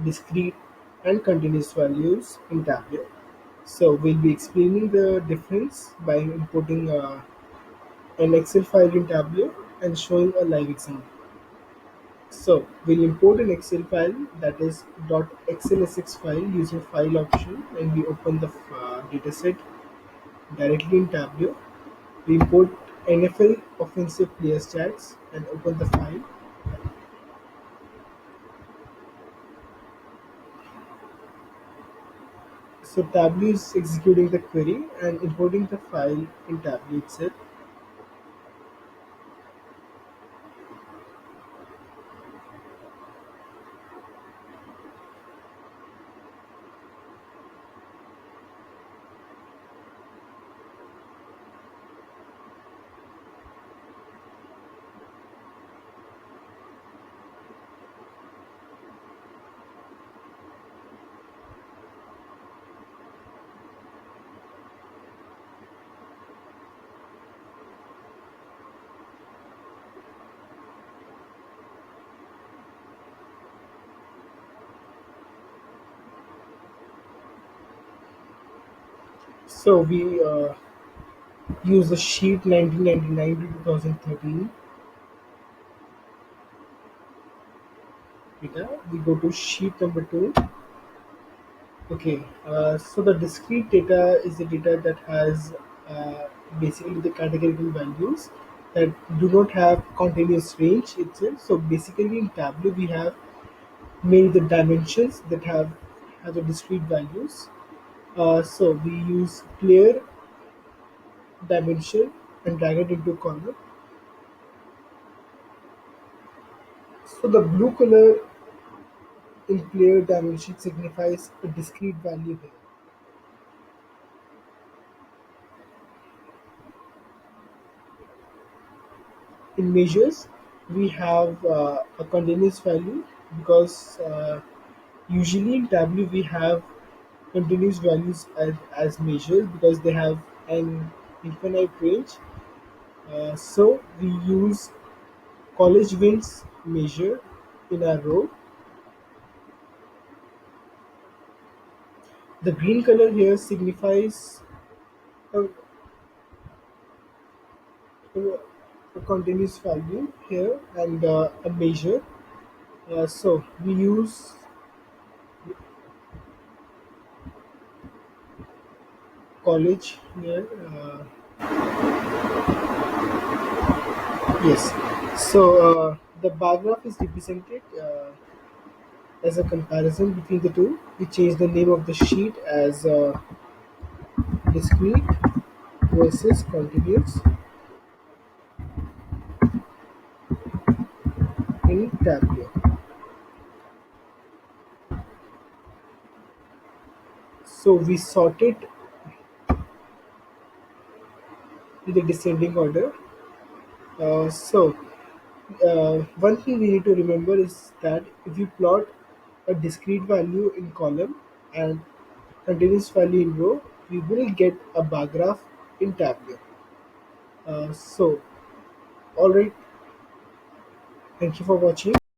discrete, and continuous values in Tableau. So we'll be explaining the difference by importing an Excel file in Tableau and showing a live example. So we'll import an Excel file, that is .xlsx file, using file option, and we open the dataset directly in Tableau. We import NFL offensive player stats and open the file. So Tableau is executing the query and importing the file in Tableau itself. So we use the sheet 1999 to 2013 data. We go to sheet number 2. Okay, so the discrete data is the data that has basically the categorical values that do not have continuous range itself. So basically in Tableau we have made the dimensions that have the discrete values. So we use player dimension and drag it into column. So the blue color in player dimension signifies a discrete value here. In measures, we have a continuous value because usually in Tableau we have continuous values as measures because they have an infinite range. So we use college wins measure in a row. The green color here signifies a, a continuous value here and a measure. So we use college here. Yes. So the bar graph is represented as a comparison between the two. We change the name of the sheet as discrete versus continuous in Tableau. So we sort it in the descending order. So one thing we need to remember is that if you plot a discrete value in column and continuous value in row, we will get a bar graph in Tableau. So, alright, thank you for watching.